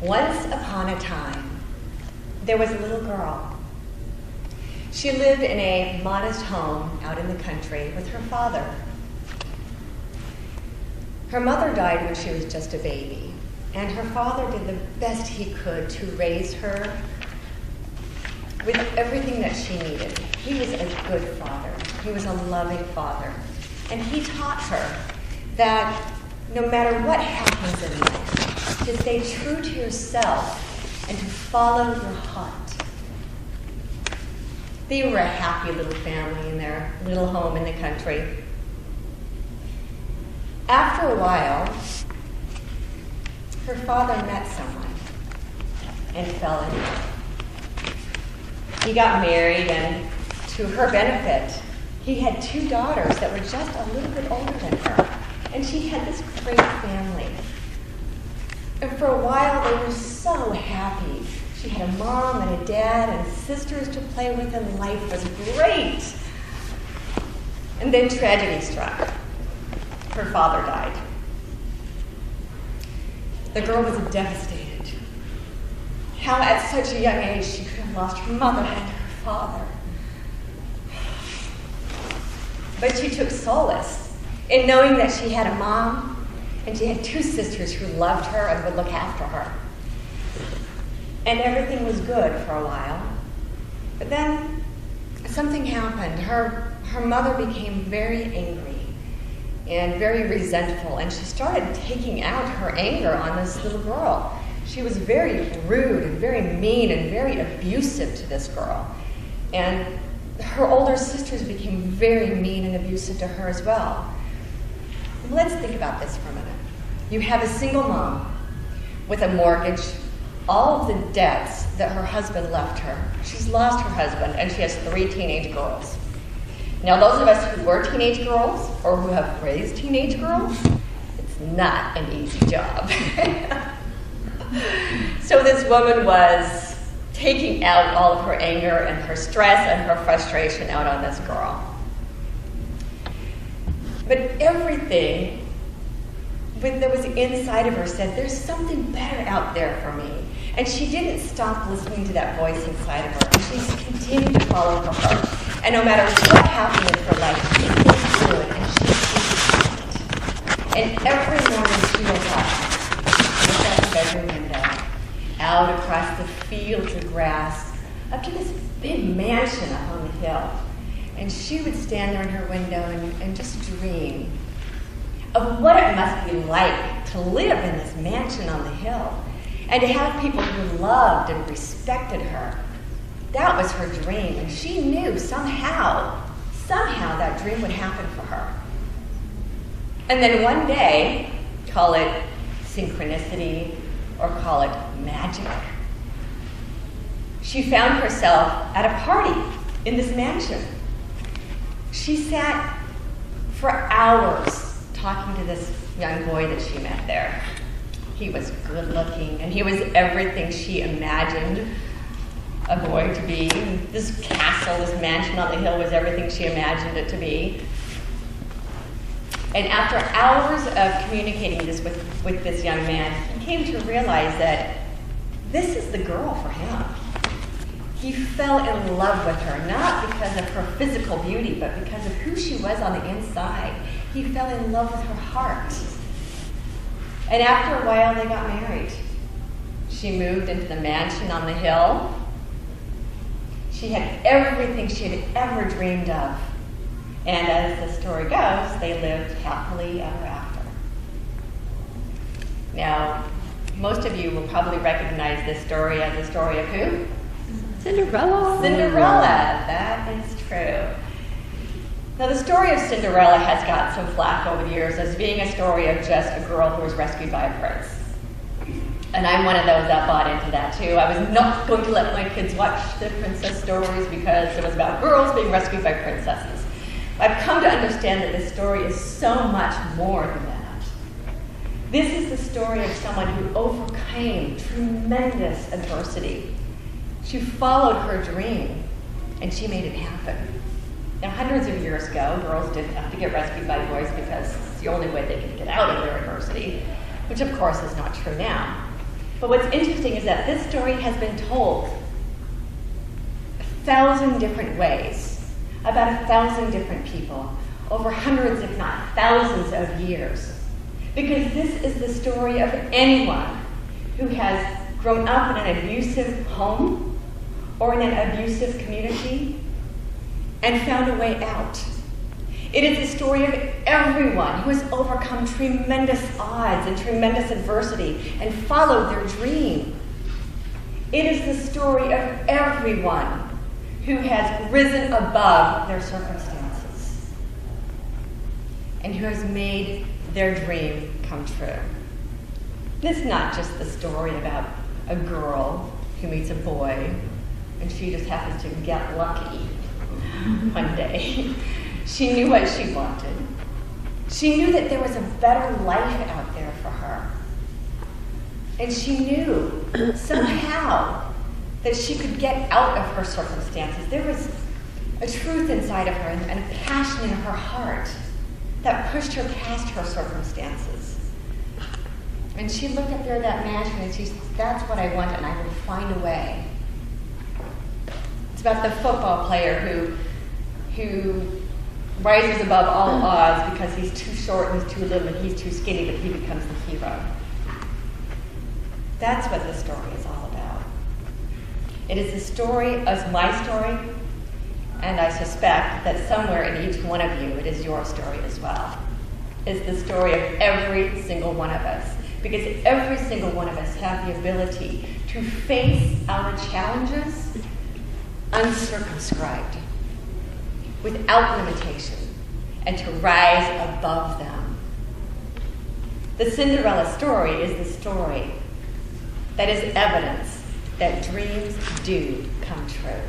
Once upon a time, there was a little girl. She lived in a modest home out in the country with her father. Her mother died when she was just a baby, and her father did the best he could to raise her with everything that she needed. He was a good father. He was a loving father. And he taught her that no matter what happens in life, to stay true to yourself and to follow your heart. They were a happy little family in their little home in the country. After a while, her father met someone and fell in love. He got married, and to her benefit, he had 2 daughters that were just a little bit older than her. And she had this great family. And for a while, they were so happy. She had a mom and a dad and sisters to play with, and life was great. And then tragedy struck. Her father died. The girl was devastated. How at such a young age she could have lost her mother and her father. But she took solace in knowing that she had a mom and she had 2 sisters who loved her and would look after her. And everything was good for a while. But then something happened. Her mother became very angry and very resentful, and she started taking out her anger on this little girl. She was very rude and very mean and very abusive to this girl. And her older sisters became very mean and abusive to her as well. Let's think about this for a minute. You have a single mom with a mortgage, all of the debts that her husband left her. She's lost her husband, and she has 3 teenage girls. Now, those of us who were teenage girls or who have raised teenage girls, it's not an easy job. So this woman was taking out all of her anger and her stress and her frustration out on this girl. But everything that was inside of her said, there's something better out there for me. And she didn't stop listening to that voice inside of her. And she continued to follow her heart. And no matter what happened in her life, she was good and she was good. And every morning she woke up, looked out the bedroom window, out across the fields of grass, up to this big mansion up on the hill. And she would stand there in her window and just dream of what it must be like to live in this mansion on the hill and to have people who loved and respected her. That was her dream, and she knew somehow that dream would happen for her. And then one day, call it synchronicity or call it magic, she found herself at a party in this mansion. She sat for hours talking to this young boy that she met there. He was good looking, and he was everything she imagined a boy to be. This castle, this mansion on the hill was everything she imagined it to be. And after hours of communicating this with this young man, he came to realize that this is the girl for him. He fell in love with her, not because of her physical beauty, but because of who she was on the inside. He fell in love with her heart. And after a while, they got married. She moved into the mansion on the hill. She had everything she had ever dreamed of. And as the story goes, they lived happily ever after. Now, most of you will probably recognize this story as the story of who? Cinderella. Cinderella, that is true. Now, the story of Cinderella has got some flack over the years as being a story of just a girl who was rescued by a prince. And I'm one of those that bought into that too. I was not going to let my kids watch the princess stories because it was about girls being rescued by princesses. I've come to understand that this story is so much more than that. This is the story of someone who overcame tremendous adversity. She followed her dream, and she made it happen. Now, hundreds of years ago, girls didn't have to get rescued by boys because it's the only way they could get out of their adversity, which of course is not true now. But what's interesting is that this story has been told 1,000 different ways, about 1,000 different people, over hundreds, if not thousands of years. Because this is the story of anyone who has grown up in an abusive home or in an abusive community and found a way out. It is the story of everyone who has overcome tremendous odds and tremendous adversity and followed their dream. It is the story of everyone who has risen above their circumstances and who has made their dream come true. This is not just the story about a girl who meets a boy and she just happens to get lucky one day. She knew what she wanted. She knew that there was a better life out there for her. And she knew somehow that she could get out of her circumstances. There was a truth inside of her and a passion in her heart that pushed her past her circumstances. And she looked up there at that mansion and she said, that's what I want and I will find a way. It's about the football player who rises above all odds because he's too short and he's too little and he's too skinny, but he becomes the hero. That's what this story is all about. It is the story of my story, and I suspect that somewhere in each one of you, it is your story as well. It's the story of every single one of us, because every single one of us have the ability to face our challenges uncircumscribed, without limitation, and to rise above them. The Cinderella story is the story that is evidence that dreams do come true.